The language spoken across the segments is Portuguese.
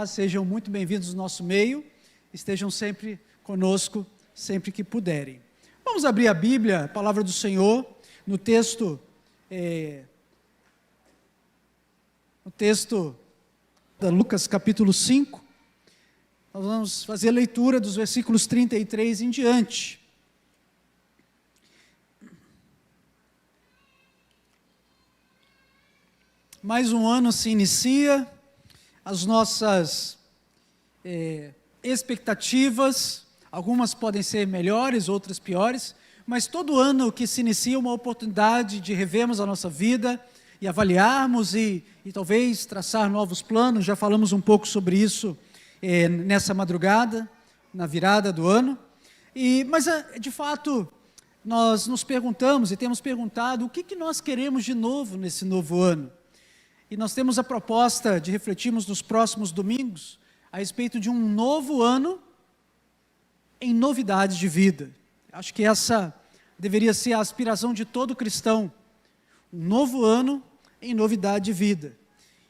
Sejam muito bem-vindos ao nosso meio, estejam sempre conosco, sempre que puderem. Vamos abrir a Bíblia, a palavra do Senhor, no texto da Lucas capítulo 5, nós vamos fazer a leitura dos versículos 33 em diante. Mais um ano se inicia, as nossas expectativas, algumas podem ser melhores, outras piores, mas todo ano que se inicia uma oportunidade de revermos a nossa vida e avaliarmos e talvez traçar novos planos. Já falamos um pouco sobre isso nessa madrugada, na virada do ano, mas de fato nós nos perguntamos e temos perguntado o que nós queremos de novo nesse novo ano. E nós temos a proposta de refletirmos nos próximos domingos a respeito de um novo ano em novidades de vida. Acho que essa deveria ser a aspiração de todo cristão. Um novo ano em novidade de vida.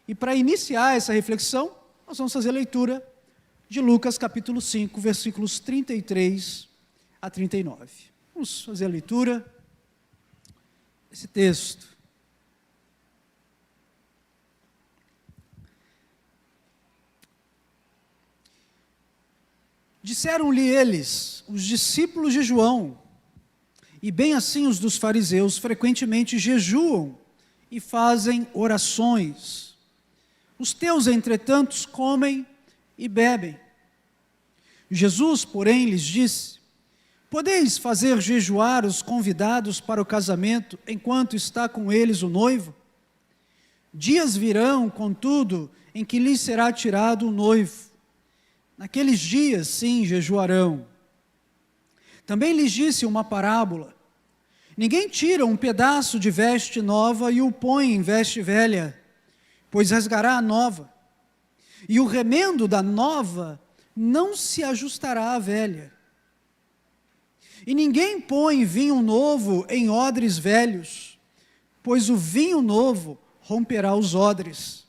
E para iniciar essa reflexão, nós vamos fazer a leitura de Lucas capítulo 5, versículos 33 a 39. Vamos fazer a leitura desse texto. Disseram-lhe eles, os discípulos de João, e bem assim os dos fariseus, frequentemente jejuam e fazem orações. Os teus, entretanto, comem e bebem. Jesus, porém, lhes disse: podeis fazer jejuar os convidados para o casamento, enquanto está com eles o noivo? Dias virão, contudo, em que lhes será tirado o noivo. Naqueles dias, sim, jejuarão. Também lhes disse uma parábola: ninguém tira um pedaço de veste nova e o põe em veste velha, pois rasgará a nova, e o remendo da nova não se ajustará à velha. E ninguém põe vinho novo em odres velhos, pois o vinho novo romperá os odres.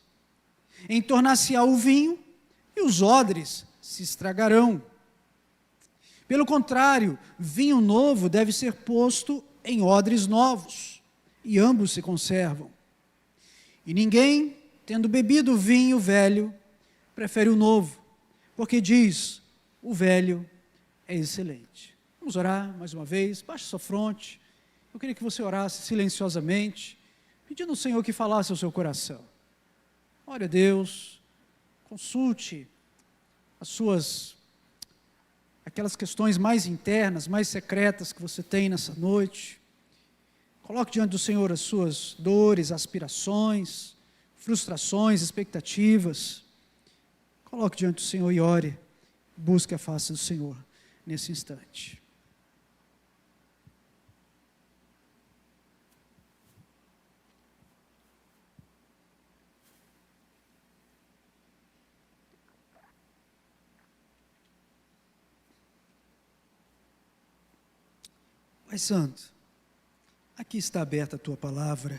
Entornar-se-á o vinho, e os odres se estragarão. Pelo contrário, vinho novo deve ser posto em odres novos, e ambos se conservam. E ninguém, tendo bebido vinho velho, prefere o novo, porque diz: o velho é excelente. Vamos orar mais uma vez, baixe sua fronte. Eu queria que você orasse silenciosamente, pedindo ao Senhor que falasse ao seu coração. Ore a Deus, consulte aquelas questões mais internas, mais secretas que você tem nessa noite. Coloque diante do Senhor as suas dores, aspirações, frustrações, expectativas. Coloque diante do Senhor e ore. Busque a face do Senhor nesse instante. Pai Santo, aqui está aberta a Tua palavra.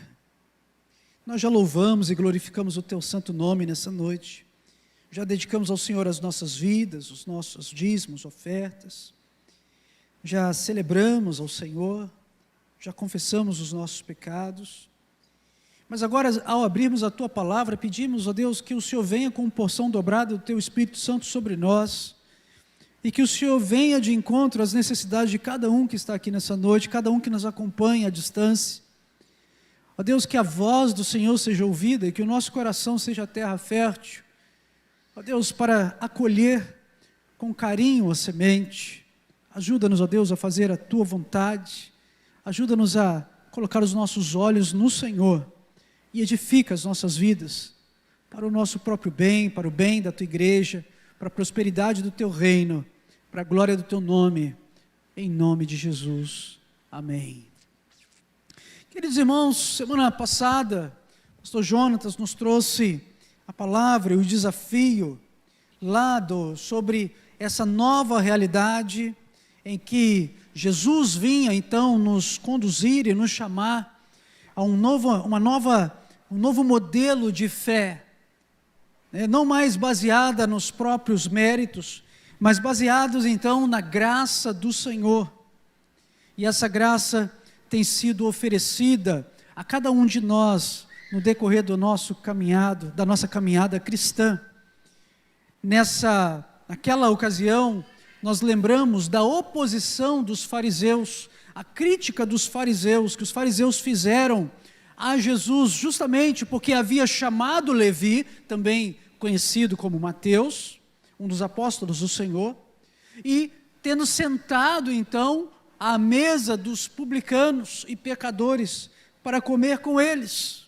Nós já louvamos e glorificamos o Teu santo nome nessa noite. Já dedicamos ao Senhor as nossas vidas, os nossos dízimos, ofertas. Já celebramos ao Senhor, já confessamos os nossos pecados. Mas agora, ao abrirmos a Tua palavra, pedimos, ó Deus, que o Senhor venha com porção dobrada do Teu Espírito Santo sobre nós, e que o Senhor venha de encontro às necessidades de cada um que está aqui nessa noite, cada um que nos acompanha à distância. Ó Deus, que a voz do Senhor seja ouvida e que o nosso coração seja terra fértil. Ó Deus, para acolher com carinho a semente. Ajuda-nos, ó Deus, a fazer a Tua vontade. Ajuda-nos a colocar os nossos olhos no Senhor e edifica as nossas vidas para o nosso próprio bem, para o bem da Tua igreja, para a prosperidade do Teu reino, para a glória do Teu nome, em nome de Jesus. Amém. Queridos irmãos, semana passada, o pastor Jonatas nos trouxe a palavra e o desafio sobre essa nova realidade em que Jesus vinha então nos conduzir e nos chamar a um novo modelo de fé, não mais baseada nos próprios méritos, mas baseados então na graça do Senhor. E essa graça tem sido oferecida a cada um de nós no decorrer da nossa caminhada cristã. Naquela ocasião, nós lembramos da oposição dos fariseus, a crítica dos fariseus, que os fariseus fizeram a Jesus, justamente porque havia chamado Levi, também conhecido como Mateus, um dos apóstolos do Senhor, e tendo sentado então à mesa dos publicanos e pecadores para comer com eles.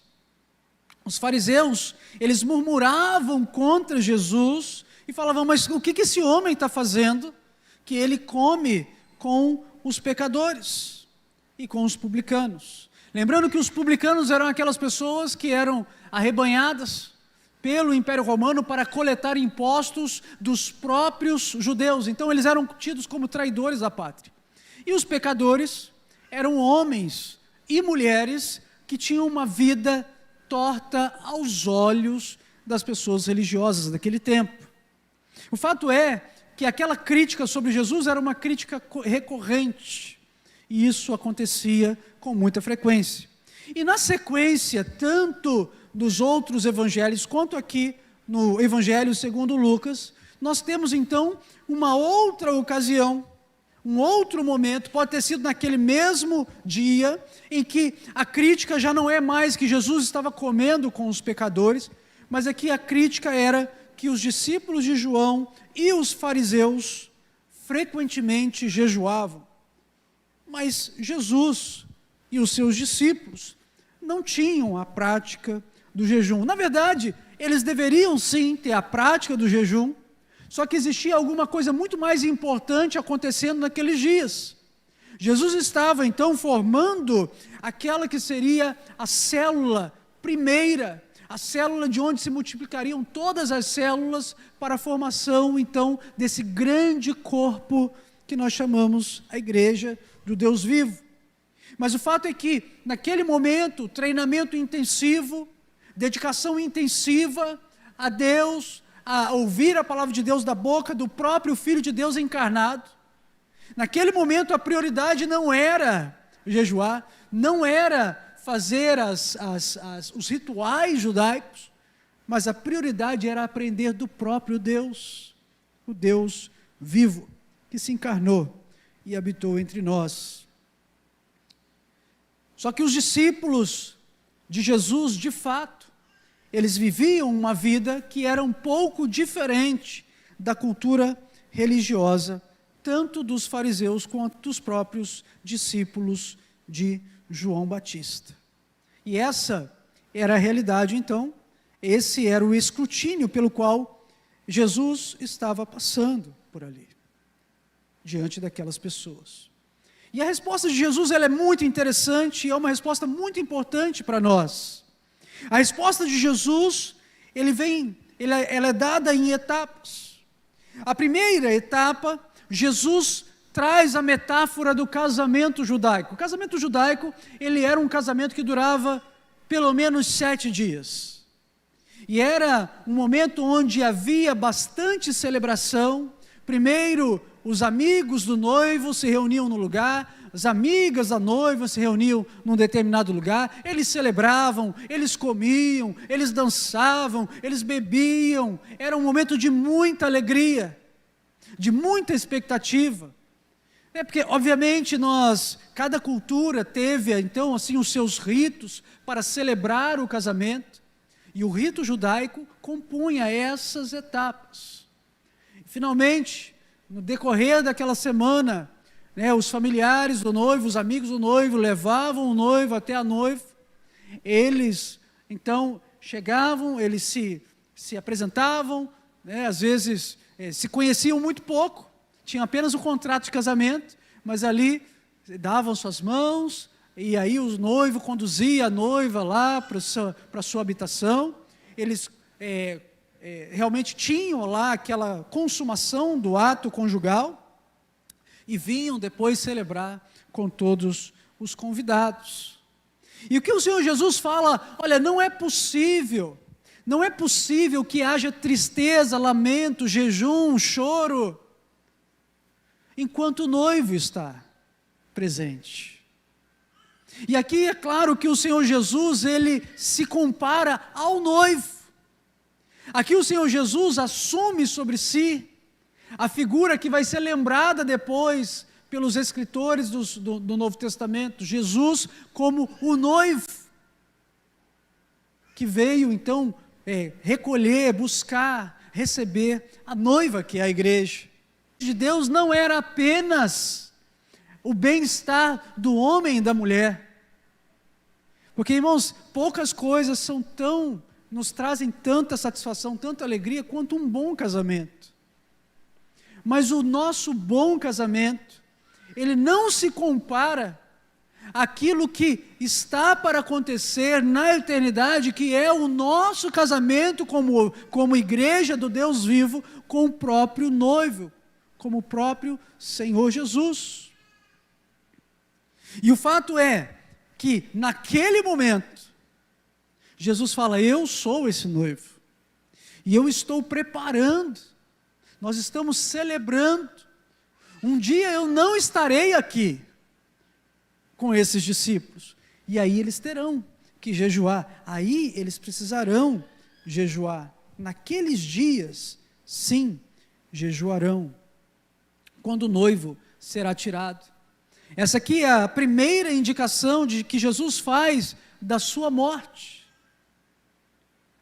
Os fariseus, eles murmuravam contra Jesus e falavam, mas o que esse homem está fazendo? Que ele come com os pecadores e com os publicanos. Lembrando que os publicanos eram aquelas pessoas que eram arrebanhadas pelo Império Romano para coletar impostos dos próprios judeus. Então eles eram tidos como traidores da pátria. E os pecadores eram homens e mulheres que tinham uma vida torta aos olhos das pessoas religiosas daquele tempo. O fato é que aquela crítica sobre Jesus era uma crítica recorrente, e isso acontecia com muita frequência. E na sequência, tanto dos outros evangelhos, quanto aqui no Evangelho segundo Lucas, nós temos então uma outra ocasião, um outro momento, pode ter sido naquele mesmo dia, em que a crítica já não é mais que Jesus estava comendo com os pecadores, mas aqui a crítica era que os discípulos de João e os fariseus frequentemente jejuavam. Mas Jesus e os seus discípulos não tinham a prática do jejum. Na verdade, eles deveriam sim ter a prática do jejum, só que existia alguma coisa muito mais importante acontecendo naqueles dias. Jesus estava então formando aquela que seria a célula primeira, a célula de onde se multiplicariam todas as células para a formação então desse grande corpo que nós chamamos a igreja do Deus vivo. Mas o fato é que naquele momento, treinamento intensivo, dedicação intensiva a Deus, a ouvir a palavra de Deus da boca do próprio Filho de Deus encarnado, naquele momento a prioridade não era jejuar, não era fazer os rituais judaicos, mas a prioridade era aprender do próprio Deus, o Deus vivo, que se encarnou e habitou entre nós. Só que os discípulos de Jesus, de fato, eles viviam uma vida que era um pouco diferente da cultura religiosa, tanto dos fariseus quanto dos próprios discípulos de João Batista. E essa era a realidade, então, esse era o escrutínio pelo qual Jesus estava passando por ali, diante daquelas pessoas. E a resposta de Jesus ela é muito interessante e é uma resposta muito importante para nós. A resposta de Jesus, ela é dada em etapas. A primeira etapa, Jesus traz a metáfora do casamento judaico. O casamento judaico, ele era um casamento que durava pelo menos 7 dias. E era um momento onde havia bastante celebração. Primeiro, os amigos do noivo se reuniam no lugar, as amigas da noiva se reuniam num determinado lugar, eles celebravam, eles comiam, eles dançavam, eles bebiam. Era um momento de muita alegria, de muita expectativa. Porque, obviamente, cada cultura teve, então, assim, os seus ritos para celebrar o casamento, e o rito judaico compunha essas etapas. Finalmente, no decorrer daquela semana, os familiares do noivo, os amigos do noivo, levavam o noivo até a noiva. Eles, então, chegavam, eles se apresentavam, às vezes se conheciam muito pouco, tinham apenas o contrato de casamento, mas ali davam suas mãos, e aí o noivo conduzia a noiva lá para a sua habitação. Eles realmente tinham lá aquela consumação do ato conjugal, e vinham depois celebrar com todos os convidados. E o que o Senhor Jesus fala, olha, não é possível Não é possível que haja tristeza, lamento, jejum, choro, enquanto o noivo está presente. E aqui é claro que o Senhor Jesus, ele se compara ao noivo. Aqui o Senhor Jesus assume sobre si a figura que vai ser lembrada depois pelos escritores do Novo Testamento, Jesus como o noivo, que veio então recolher, buscar, receber a noiva, que é a igreja. De Deus não era apenas o bem-estar do homem e da mulher, porque, irmãos, poucas coisas nos trazem tanta satisfação, tanta alegria, quanto um bom casamento. Mas o nosso bom casamento, ele não se compara àquilo que está para acontecer na eternidade, que é o nosso casamento como igreja do Deus vivo, com o próprio noivo, como o próprio Senhor Jesus. E o fato é que naquele momento, Jesus fala: eu sou esse noivo, e eu estou preparando, nós estamos celebrando. Um dia eu não estarei aqui com esses discípulos, e aí eles terão que jejuar, aí eles precisarão jejuar. Naqueles dias, sim, jejuarão, quando o noivo será tirado. Essa aqui é a primeira indicação de que Jesus faz da sua morte.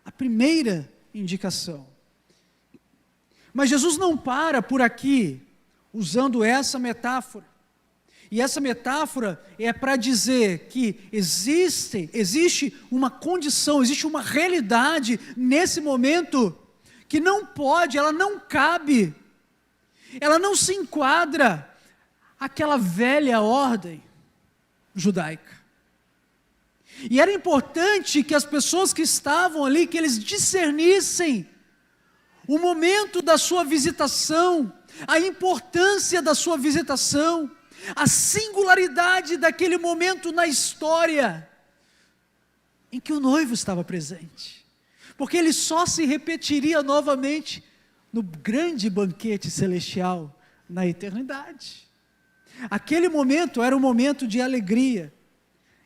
A primeira indicação. Mas Jesus não para por aqui, usando essa metáfora. E essa metáfora é para dizer que existe uma condição, existe uma realidade nesse momento que não pode, ela não cabe, ela não se enquadra àquela velha ordem judaica. E era importante que as pessoas que estavam ali, que eles discernissem o momento da sua visitação, a importância da sua visitação, a singularidade daquele momento na história em que o noivo estava presente, porque ele só se repetiria novamente no grande banquete celestial na eternidade. Aquele momento era um momento de alegria,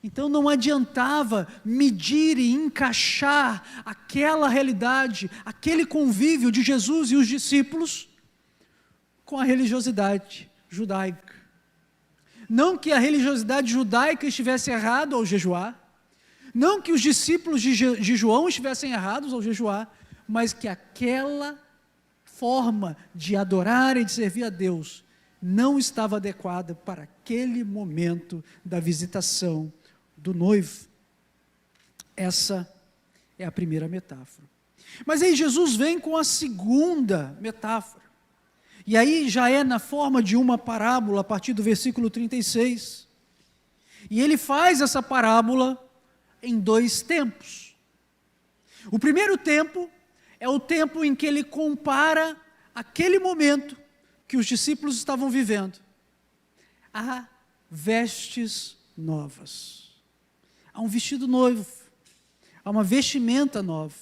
então não adiantava medir e encaixar aquela realidade, aquele convívio de Jesus e os discípulos com a religiosidade judaica. Não que a religiosidade judaica estivesse errada ao jejuar, não que os discípulos de João estivessem errados ao jejuar, mas que aquela forma de adorar e de servir a Deus não estava adequada para aquele momento da visitação do noivo. Essa é a primeira metáfora. Mas aí Jesus vem com a segunda metáfora. E aí já é na forma de uma parábola, a partir do versículo 36. E ele faz essa parábola em 2 tempos. O primeiro tempo é o tempo em que ele compara aquele momento que os discípulos estavam vivendo a vestes novas. Há um vestido novo, há uma vestimenta nova.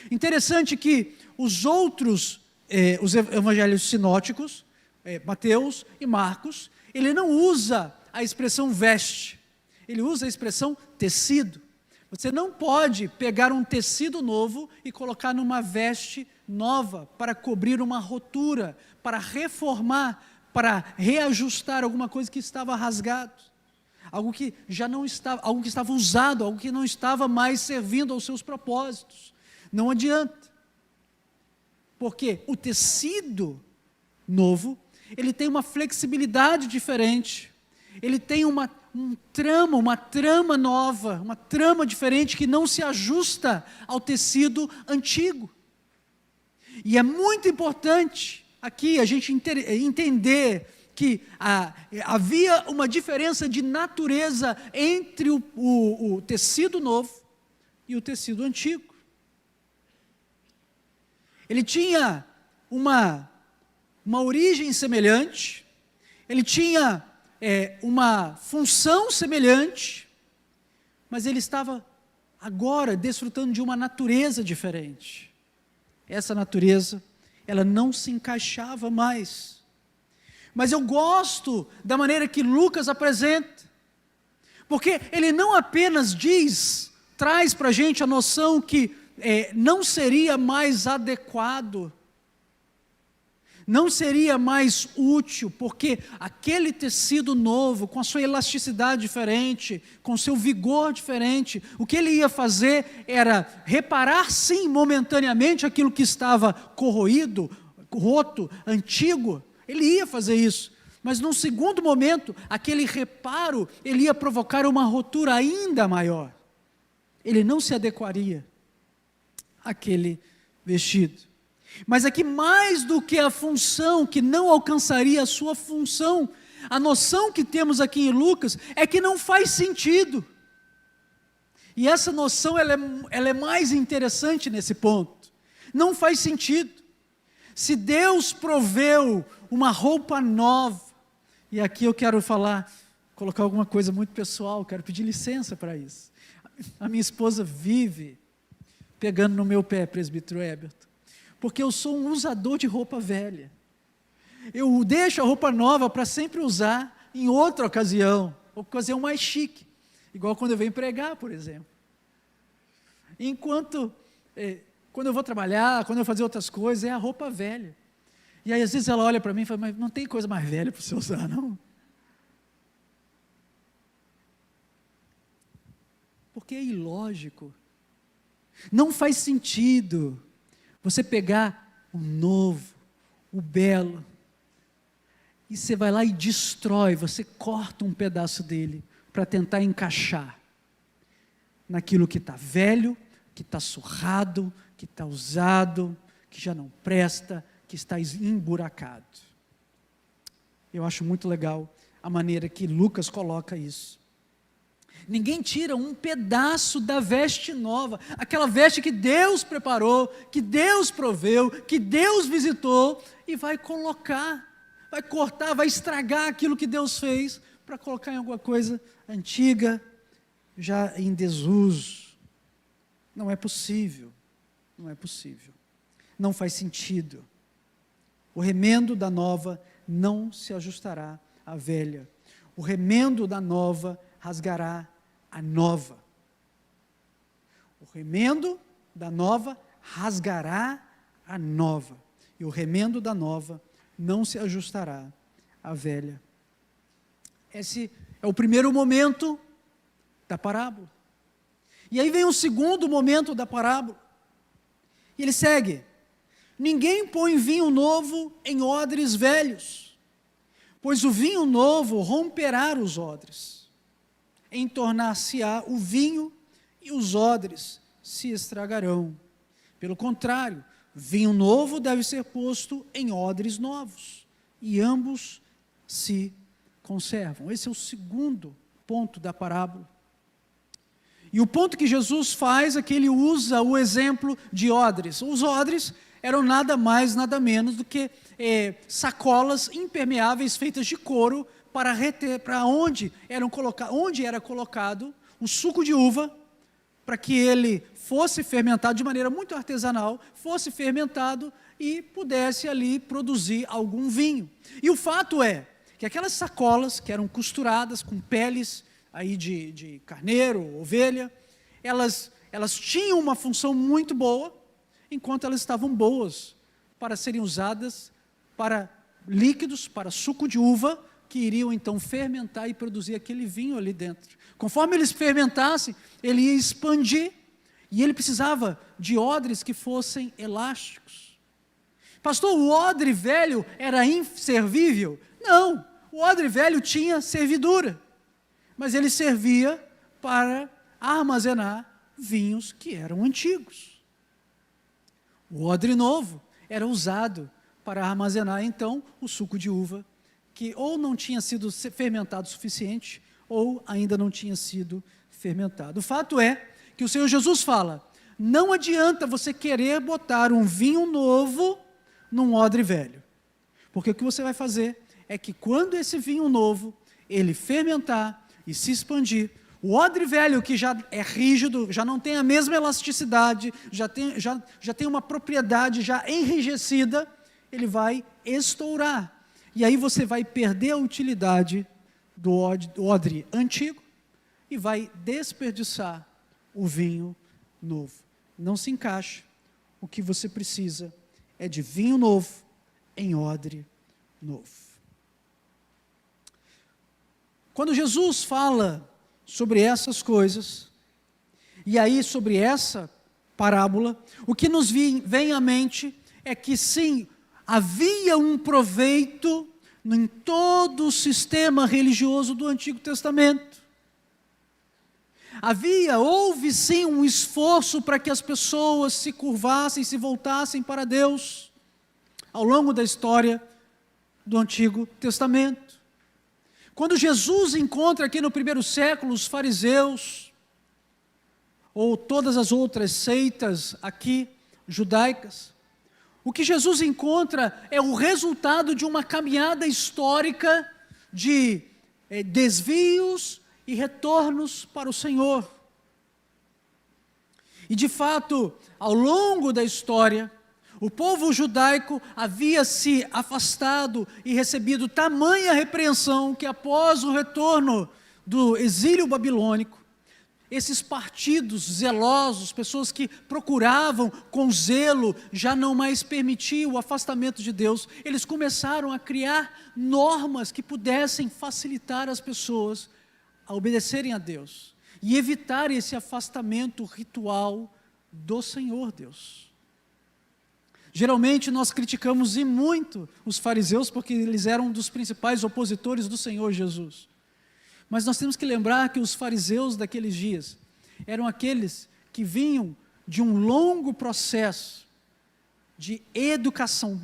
Interessante que os evangelhos sinóticos, Mateus e Marcos, ele não usa a expressão veste, ele usa a expressão tecido. Você não pode pegar um tecido novo e colocar numa veste nova para cobrir uma rotura, para reformar, para reajustar alguma coisa que estava rasgado, algo que já não estava, algo que estava usado, algo que não estava mais servindo aos seus propósitos. Não adianta. Porque o tecido novo, ele tem uma flexibilidade diferente, ele tem uma trama nova, uma trama diferente que não se ajusta ao tecido antigo. E é muito importante aqui a gente entender que havia uma diferença de natureza entre o tecido novo e o tecido antigo. Ele tinha uma origem semelhante, ele tinha uma função semelhante, mas ele estava agora desfrutando de uma natureza diferente. Essa natureza, ela não se encaixava mais. Mas eu gosto da maneira que Lucas apresenta, porque ele não apenas traz para a gente a noção que não seria mais adequado, não seria mais útil, porque aquele tecido novo, com a sua elasticidade diferente, com o seu vigor diferente, o que ele ia fazer era reparar sim, momentaneamente, aquilo que estava corroído, roto, antigo, ele ia fazer isso, mas num segundo momento, aquele reparo, ele ia provocar uma rotura ainda maior, ele não se adequaria àquele vestido. Mas aqui, mais do que a função, que não alcançaria a sua função, a noção que temos aqui em Lucas é que não faz sentido. E essa noção ela é mais interessante nesse ponto. Não faz sentido. Se Deus proveu uma roupa nova, e aqui eu quero colocar alguma coisa muito pessoal, quero pedir licença para isso. A minha esposa vive pegando no meu pé, presbítero Heberton, porque eu sou um usador de roupa velha. Eu deixo a roupa nova para sempre usar em outra ocasião mais chique, igual quando eu venho pregar, por exemplo. Quando eu vou trabalhar, quando eu fazer outras coisas, é a roupa velha. E aí às vezes ela olha para mim e fala, mas não tem coisa mais velha para você usar, não? Porque é ilógico. Não faz sentido você pegar o novo, o belo, e você vai lá e destrói, você corta um pedaço dele para tentar encaixar naquilo que está velho, que está surrado, que está usado, que já não presta, que está emburacado. Eu acho muito legal a maneira que Lucas coloca isso. Ninguém tira um pedaço da veste nova, aquela veste que Deus preparou, que Deus proveu, que Deus visitou, e vai colocar, vai cortar, vai estragar aquilo que Deus fez, para colocar em alguma coisa antiga, já em desuso. Não é possível, não é possível, não faz sentido. O remendo da nova não se ajustará à velha, o remendo da nova rasgará a nova. O remendo da nova rasgará a nova, e o remendo da nova não se ajustará à velha. Esse é o primeiro momento da parábola. E aí vem o segundo momento da parábola. E ele segue: ninguém põe vinho novo em odres velhos, pois o vinho novo romperá os odres, entornar-se-á o vinho e os odres se estragarão. Pelo contrário, vinho novo deve ser posto em odres novos, e ambos se conservam. Esse é o segundo ponto da parábola. E o ponto que Jesus faz é que ele usa o exemplo de odres. Os odres eram nada mais, nada menos do que sacolas impermeáveis feitas de couro para reter, para onde era colocado o suco de uva, para que ele fosse fermentado de maneira muito artesanal, fosse fermentado e pudesse ali produzir algum vinho. E o fato é que aquelas sacolas que eram costuradas com peles aí de carneiro, ovelha, elas tinham uma função muito boa, enquanto elas estavam boas para serem usadas para líquidos, para suco de uva, que iriam então fermentar e produzir aquele vinho ali dentro. Conforme eles fermentassem, ele ia expandir, e ele precisava de odres que fossem elásticos. Pastor, o odre velho era inservível? Não, o odre velho tinha servidura, mas ele servia para armazenar vinhos que eram antigos. O odre novo era usado para armazenar então o suco de uva, que ou não tinha sido fermentado o suficiente, ou ainda não tinha sido fermentado. O fato é que o Senhor Jesus fala: não adianta você querer botar um vinho novo num odre velho, porque o que você vai fazer é que quando esse vinho novo, ele fermentar e se expandir, O odre velho, que já é rígido, já não tem a mesma elasticidade, já tem uma propriedade já enrijecida, ele vai estourar. E aí você vai perder a utilidade do odre antigo e vai desperdiçar o vinho novo. Não se encaixa. O que você precisa é de vinho novo em odre novo. Quando Jesus fala sobre essas coisas, e aí sobre essa parábola, o que nos vem à mente é que sim, havia um proveito em todo o sistema religioso do Antigo Testamento. Houve sim um esforço para que as pessoas se curvassem, se voltassem para Deus, ao longo da história do Antigo Testamento. Quando Jesus encontra aqui no primeiro século os fariseus, ou todas as outras seitas aqui, judaicas, o que Jesus encontra é o resultado de uma caminhada histórica de desvios e retornos para o Senhor. E de fato, ao longo da história, o povo judaico havia se afastado e recebido tamanha repreensão que após o retorno do exílio babilônico, esses partidos zelosos, pessoas que procuravam com zelo, já não mais permitiam o afastamento de Deus, eles começaram a criar normas que pudessem facilitar as pessoas a obedecerem a Deus e evitar esse afastamento ritual do Senhor Deus. Geralmente nós criticamos e muito os fariseus porque eles eram um dos principais opositores do Senhor Jesus. Mas nós temos que lembrar que os fariseus daqueles dias eram aqueles que vinham de um longo processo de educação,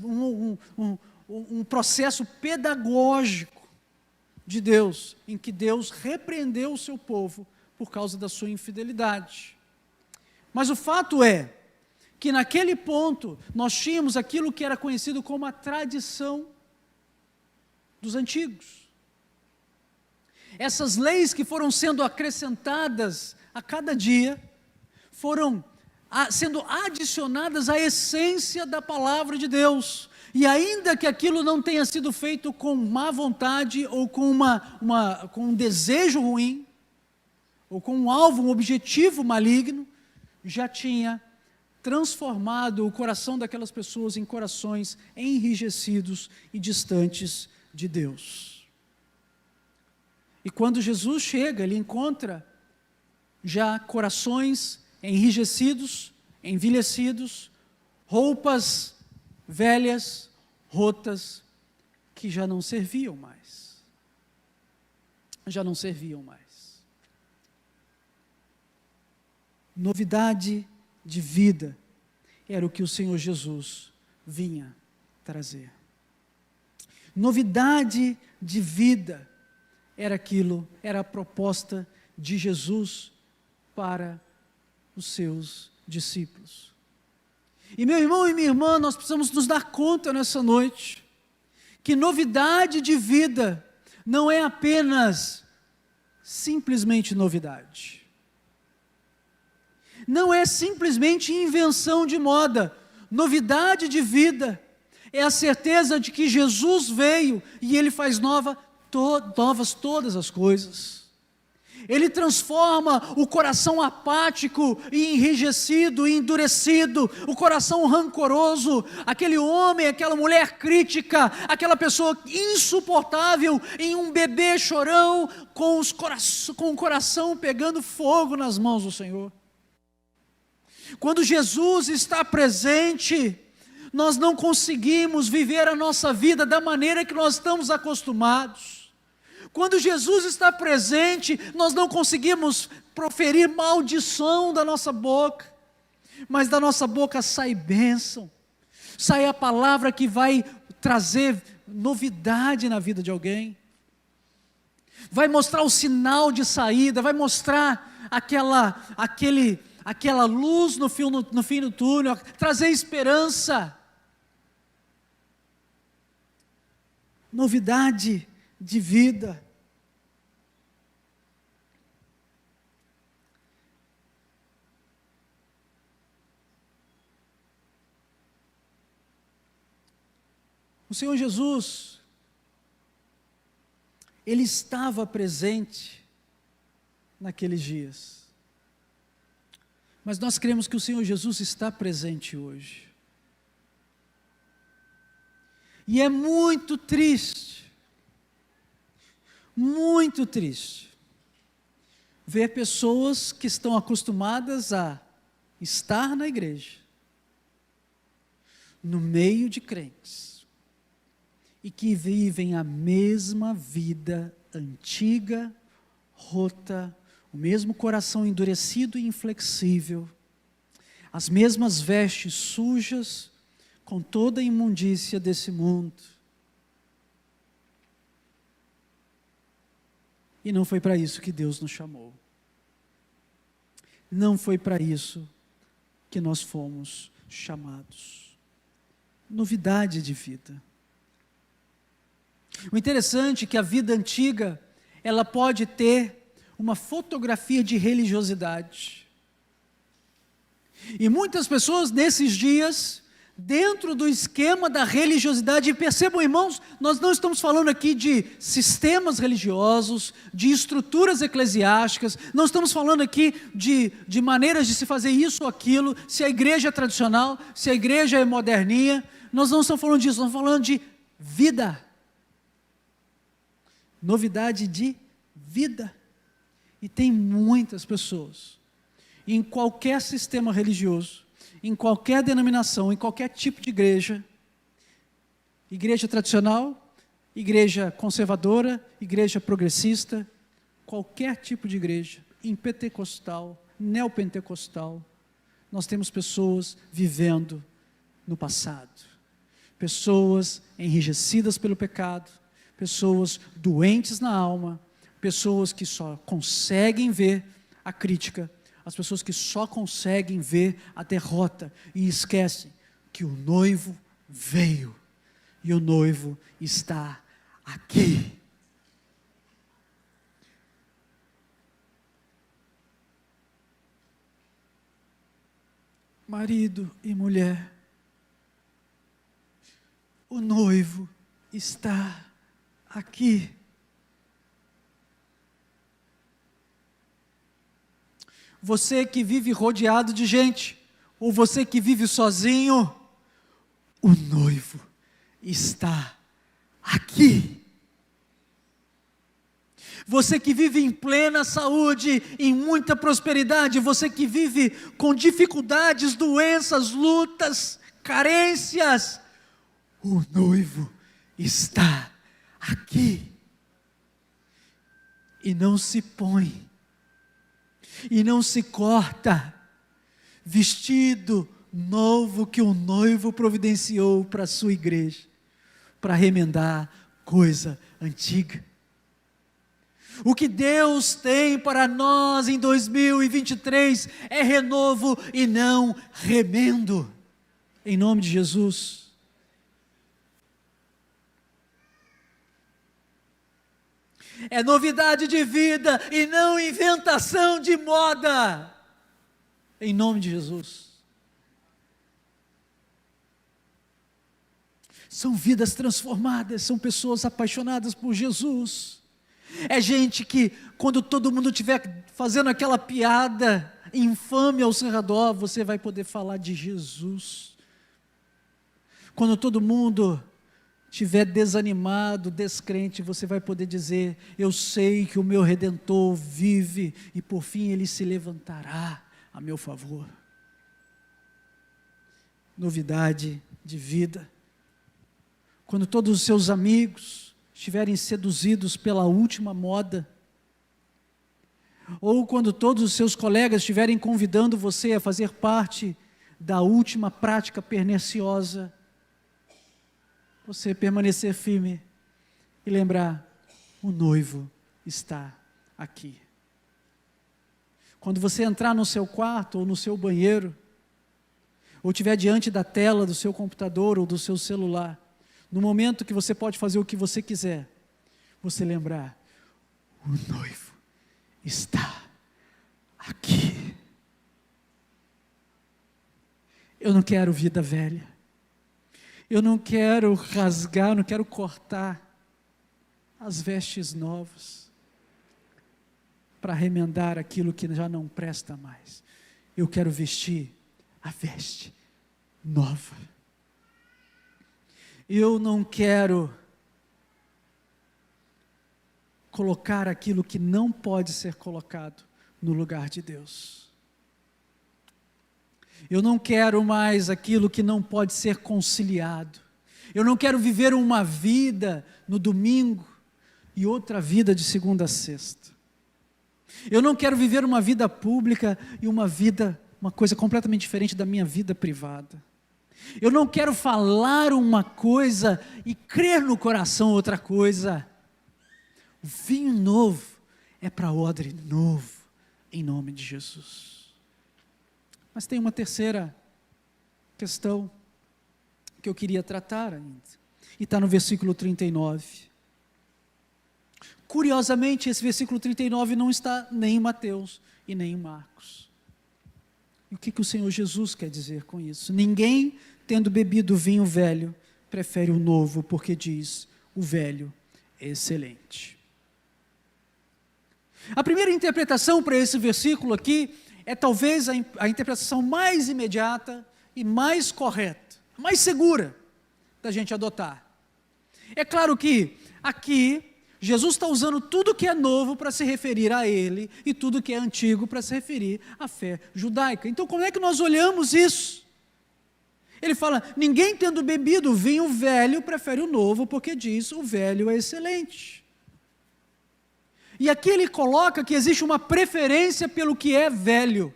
um processo pedagógico de Deus, em que Deus repreendeu o seu povo por causa da sua infidelidade. Mas o fato é que naquele ponto nós tínhamos aquilo que era conhecido como a tradição dos antigos. Essas leis que foram sendo acrescentadas a cada dia, foram sendo adicionadas à essência da palavra de Deus. E ainda que aquilo não tenha sido feito com má vontade, ou com com um desejo ruim, ou com um alvo, um objetivo maligno, já tinha transformado o coração daquelas pessoas em corações enrijecidos e distantes de Deus. E quando Jesus chega, ele encontra já corações enrijecidos, envelhecidos, roupas velhas, rotas, que já não serviam mais. Já não serviam mais. Novidade de vida era o que o Senhor Jesus vinha trazer. Novidade de vida era a proposta de Jesus para os seus discípulos. E meu irmão e minha irmã, nós precisamos nos dar conta nessa noite, que novidade de vida não é apenas simplesmente novidade. Não é simplesmente invenção de moda. Novidade de vida é a certeza de que Jesus veio e Ele faz novas todas as coisas. Ele transforma o coração apático e enrijecido e endurecido, o coração rancoroso, aquele homem, aquela mulher crítica, aquela pessoa insuportável, em um bebê chorão com o coração pegando fogo nas mãos do Senhor. Quando Jesus está presente, nós não conseguimos viver a nossa vida da maneira que nós estamos acostumados. Quando Jesus está presente, nós não conseguimos proferir maldição da nossa boca, mas da nossa boca sai bênção, sai a palavra que vai trazer novidade na vida de alguém, vai mostrar o sinal de saída, vai mostrar aquela luz no fim do túnel, trazer esperança. Novidade de vida. O Senhor Jesus, Ele estava presente naqueles dias. Mas nós cremos que o Senhor Jesus está presente hoje. E é muito triste ver pessoas que estão acostumadas a estar na igreja, no meio de crentes, e que vivem a mesma vida antiga, rota, o mesmo coração endurecido e inflexível, as mesmas vestes sujas, com toda a imundícia desse mundo. E não foi para isso que Deus nos chamou. Não foi para isso que nós fomos chamados. Novidade de vida. O interessante é que a vida antiga, ela pode ter uma fotografia de religiosidade. E muitas pessoas nesses dias, dentro do esquema da religiosidade, e percebam, irmãos, nós não estamos falando aqui de sistemas religiosos, de estruturas eclesiásticas, não estamos falando aqui de maneiras de se fazer isso ou aquilo, se a igreja é tradicional, se a igreja é moderninha, nós não estamos falando disso, nós estamos falando de vida. Novidade de vida. E tem muitas pessoas, em qualquer sistema religioso, em qualquer denominação, em qualquer tipo de igreja, igreja tradicional, igreja conservadora, igreja progressista, qualquer tipo de igreja, em pentecostal, neopentecostal, nós temos pessoas vivendo no passado, pessoas enrijecidas pelo pecado, pessoas doentes na alma, pessoas que só conseguem ver a crítica, as pessoas que só conseguem ver a derrota e esquecem que o noivo veio e o noivo está aqui. Marido e mulher, o noivo está aqui. Você que vive rodeado de gente, ou você que vive sozinho, o noivo está aqui. Você que vive em plena saúde, em muita prosperidade, você que vive com dificuldades, doenças, lutas, carências, o noivo está aqui. E não se põe, e não se corta vestido novo que o noivo providenciou para a sua igreja, para remendar coisa antiga. O que Deus tem para nós em 2023 é renovo e não remendo, em nome de Jesus. É novidade de vida e não inventação de moda, em nome de Jesus. São vidas transformadas, são pessoas apaixonadas por Jesus. É gente que, quando todo mundo estiver fazendo aquela piada infame ao seu redor, você vai poder falar de Jesus. Quando todo mundo estiver desanimado, descrente, você vai poder dizer: eu sei que o meu Redentor vive e por fim Ele se levantará a meu favor. Novidade de vida. Quando todos os seus amigos estiverem seduzidos pela última moda, ou quando todos os seus colegas estiverem convidando você a fazer parte da última prática perniciosa, você permanecer firme e lembrar: o noivo está aqui. Quando você entrar no seu quarto ou no seu banheiro, ou estiver diante da tela do seu computador ou do seu celular, no momento que você pode fazer o que você quiser, você lembrar: o noivo está aqui. Eu não quero vida velha. Eu não quero rasgar, não quero cortar as vestes novas para remendar aquilo que já não presta mais. Eu quero vestir a veste nova. Eu não quero colocar aquilo que não pode ser colocado no lugar de Deus. Eu não quero mais aquilo que não pode ser conciliado. Eu não quero viver uma vida no domingo e outra vida de segunda a sexta. Eu não quero viver uma vida pública e uma coisa completamente diferente da minha vida privada. Eu não quero falar uma coisa e crer no coração outra coisa. O vinho novo é para odre novo, em nome de Jesus. Mas tem uma terceira questão que eu queria tratar ainda, e está no versículo 39. Curiosamente, esse versículo 39 não está nem em Mateus e nem em Marcos. E o que o Senhor Jesus quer dizer com isso? Ninguém, tendo bebido vinho velho, prefere o novo, porque diz, o velho é excelente. A primeira interpretação para esse versículo aqui é talvez a interpretação mais imediata e mais correta, mais segura da gente adotar. É claro que aqui Jesus está usando tudo que é novo para se referir a Ele e tudo que é antigo para se referir à fé judaica. Então como é que nós olhamos isso? Ele fala, ninguém tendo bebido vinho velho prefere o novo, porque diz, o velho é excelente. E aqui ele coloca que existe uma preferência pelo que é velho.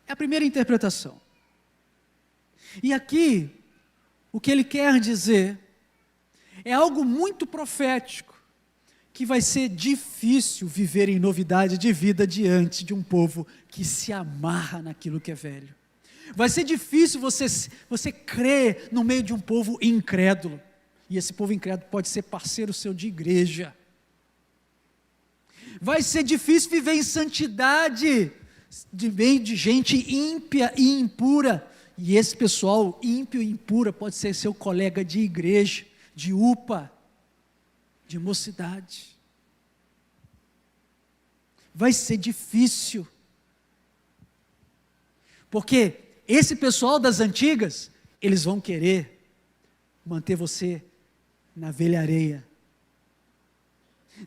É a primeira interpretação. E aqui, o que ele quer dizer é algo muito profético, que vai ser difícil viver em novidade de vida diante de um povo que se amarra naquilo que é velho. Vai ser difícil você crer no meio de um povo incrédulo. E esse povo incrédulo pode ser parceiro seu de igreja. Vai ser difícil viver em santidade, de meio de gente ímpia e impura. E esse pessoal ímpio e impura pode ser seu colega de igreja, de UPA, de mocidade. Vai ser difícil. Porque esse pessoal das antigas, eles vão querer manter você na velha areia,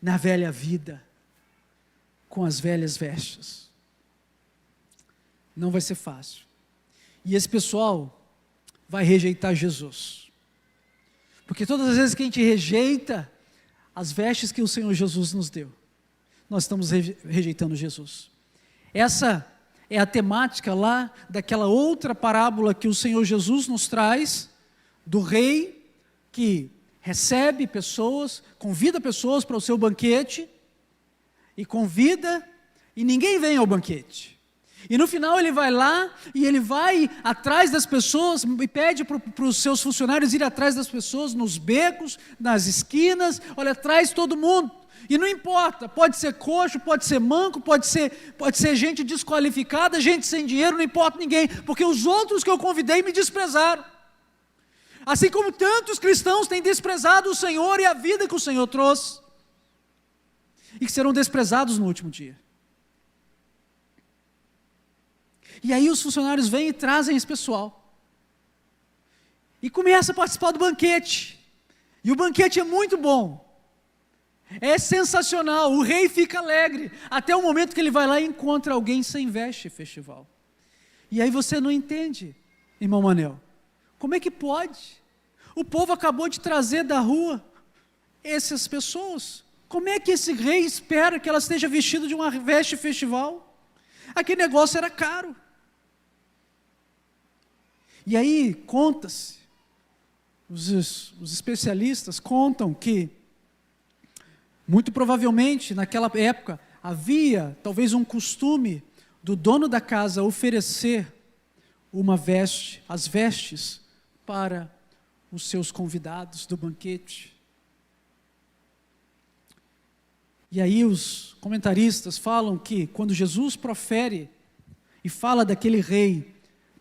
na velha vida, com as velhas vestes. Não vai ser fácil. E esse pessoal vai rejeitar Jesus. Porque todas as vezes que a gente rejeita as vestes que o Senhor Jesus nos deu, nós estamos rejeitando Jesus. Essa é a temática lá daquela outra parábola que o Senhor Jesus nos traz, do rei que recebe pessoas, convida pessoas para o seu banquete, e convida, e ninguém vem ao banquete. E no final ele vai lá, e ele vai atrás das pessoas, e pede para os seus funcionários ir atrás das pessoas, nos becos, nas esquinas, olha, traz todo mundo. E não importa, pode ser coxo, pode ser manco, pode ser gente desqualificada, gente sem dinheiro, não importa ninguém, porque os outros que eu convidei me desprezaram. Assim como tantos cristãos têm desprezado o Senhor e a vida que o Senhor trouxe, e que serão desprezados no último dia. E aí os funcionários vêm e trazem esse pessoal, e começam a participar do banquete, e o banquete é muito bom, é sensacional, o rei fica alegre, até o momento que ele vai lá e encontra alguém sem veste festival. E aí você não entende, irmão Manel, como é que pode? O povo acabou de trazer da rua essas pessoas, como é que esse rei espera que ela esteja vestida de uma veste festival? Aquele negócio era caro. E aí conta-se, os especialistas contam que, muito provavelmente naquela época, havia talvez um costume do dono da casa oferecer as vestes para os seus convidados do banquete. E aí os comentaristas falam que quando Jesus profere e fala daquele rei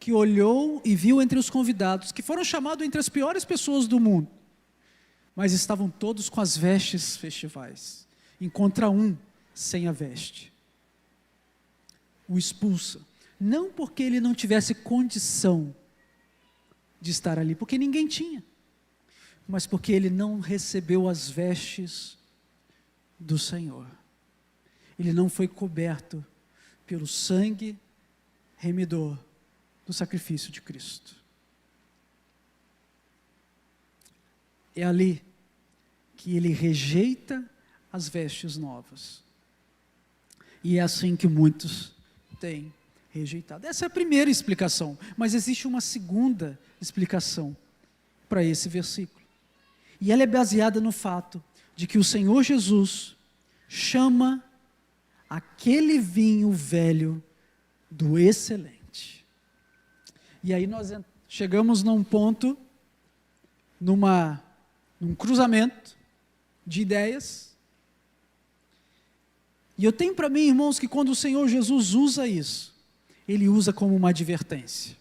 que olhou e viu entre os convidados, que foram chamados entre as piores pessoas do mundo, mas estavam todos com as vestes festivais. Encontra um sem a veste. O expulsa. Não porque ele não tivesse condição de estar ali, porque ninguém tinha, mas porque ele não recebeu as vestes do Senhor. Ele não foi coberto pelo sangue remidor do sacrifício de Cristo. É ali que ele rejeita as vestes novas. E é assim que muitos têm rejeitado. Essa é a primeira explicação, mas existe uma segunda explicação para esse versículo. E ela é baseada no fato de que o Senhor Jesus chama aquele vinho velho do excelente. E aí nós chegamos num ponto, num cruzamento de ideias. E eu tenho para mim, irmãos, que quando o Senhor Jesus usa isso, Ele usa como uma advertência.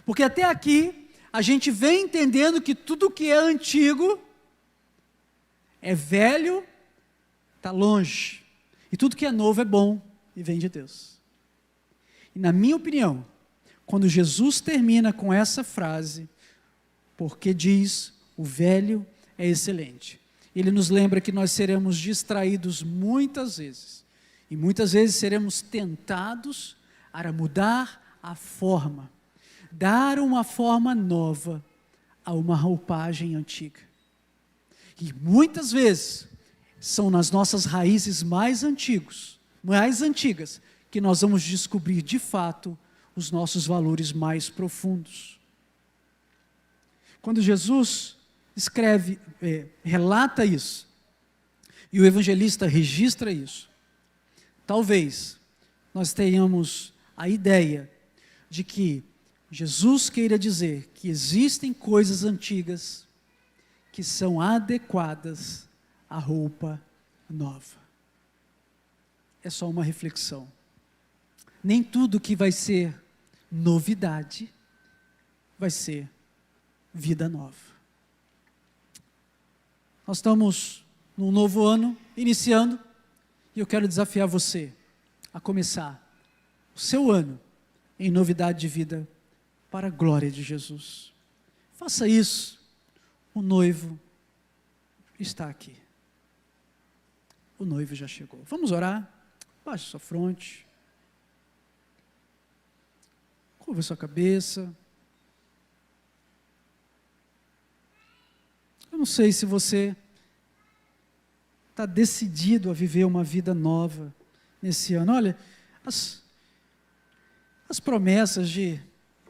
Porque até aqui, a gente vem entendendo que tudo que é antigo, é velho, está longe. E tudo que é novo é bom e vem de Deus. E na minha opinião, quando Jesus termina com essa frase, porque diz, o velho é excelente, ele nos lembra que nós seremos distraídos muitas vezes, e muitas vezes seremos tentados a mudar a forma, dar uma forma nova a uma roupagem antiga. E muitas vezes são nas nossas raízes mais antigas, que nós vamos descobrir de fato os nossos valores mais profundos. Quando Jesus relata isso, e o evangelista registra isso, talvez nós tenhamos a ideia de que Jesus queira dizer que existem coisas antigas que são adequadas à roupa nova. É só uma reflexão. Nem tudo que vai ser novidade vai ser vida nova. Nós estamos num novo ano, iniciando, e eu quero desafiar você a começar o seu ano em novidade de vida para a glória de Jesus. Faça isso. O noivo está aqui. O noivo já chegou. Vamos orar? Baixe sua fronte. Curva sua cabeça. Eu não sei se você está decidido a viver uma vida nova nesse ano. Olha, as promessas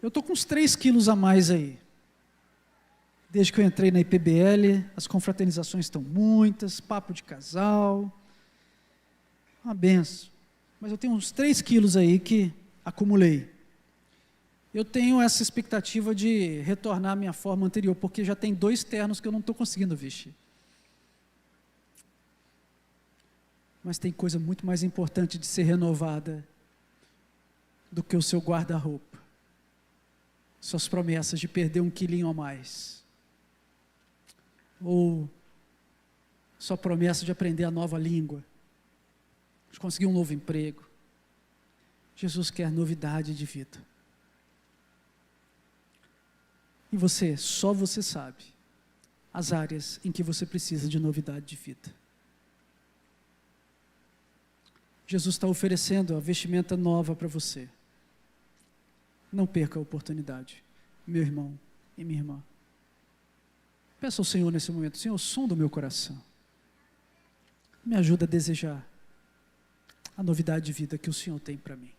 eu estou com uns 3 quilos a mais aí. Desde que eu entrei na IPBL, as confraternizações estão muitas, papo de casal, uma benção. Mas eu tenho uns 3 quilos aí que acumulei. Eu tenho essa expectativa de retornar à minha forma anterior, porque já tem 2 ternos que eu não estou conseguindo vestir. Mas tem coisa muito mais importante de ser renovada do que o seu guarda-roupa. Suas promessas de perder 1 quilinho a mais. Ou sua promessa de aprender a nova língua, de conseguir um novo emprego. Jesus quer novidade de vida. E só você sabe as áreas em que você precisa de novidade de vida. Jesus está oferecendo a vestimenta nova para você. Não perca a oportunidade, meu irmão e minha irmã. Peça ao Senhor nesse momento: Senhor, som do meu coração, me ajuda a desejar a novidade de vida que o Senhor tem para mim.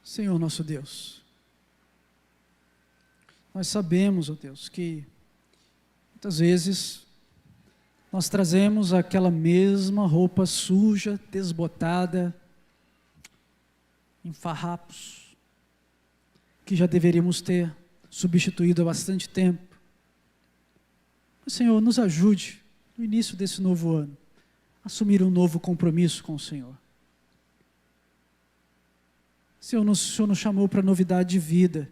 Senhor nosso Deus, nós sabemos, ó Deus, que muitas vezes nós trazemos aquela mesma roupa suja, desbotada, em farrapos, que já deveríamos ter substituído há bastante tempo. Senhor, nos ajude, no início desse novo ano, a assumir um novo compromisso com o Senhor. O Senhor nos chamou para novidade de vida.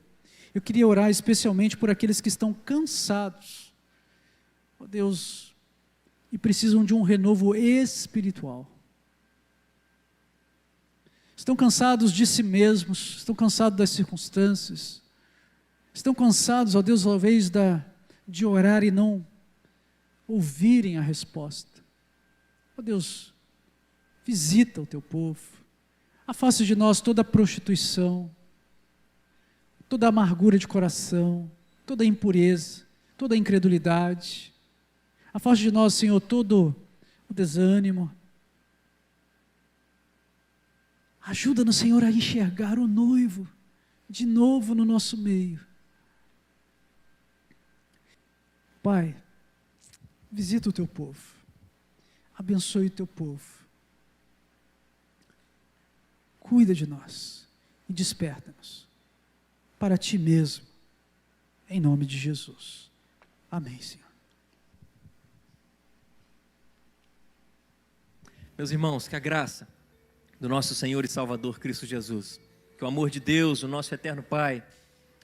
Eu queria orar especialmente por aqueles que estão cansados, ó Deus, e precisam de um renovo espiritual. Estão cansados de si mesmos, estão cansados das circunstâncias, estão cansados, ó Deus, talvez de orar e não ouvirem a resposta. Ó Deus, visita o teu povo, afaste de nós toda a prostituição, toda a amargura de coração, toda a impureza, toda a incredulidade. Afaste de nós, Senhor, todo o desânimo. Ajuda-nos, Senhor, a enxergar o noivo de novo no nosso meio. Pai, visita o teu povo, abençoe o teu povo, cuida de nós e desperta-nos para ti mesmo, em nome de Jesus. Amém, Senhor. Meus irmãos, que a graça do nosso Senhor e Salvador Cristo Jesus, que o amor de Deus, o nosso eterno Pai,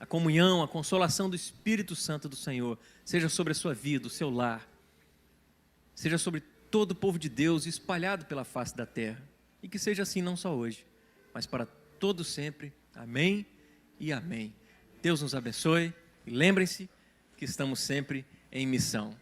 a comunhão, a consolação do Espírito Santo do Senhor, seja sobre a sua vida, o seu lar, seja sobre todo o povo de Deus espalhado pela face da terra, e que seja assim não só hoje, mas para todo sempre. Amém e amém. Deus nos abençoe e lembrem-se que estamos sempre em missão.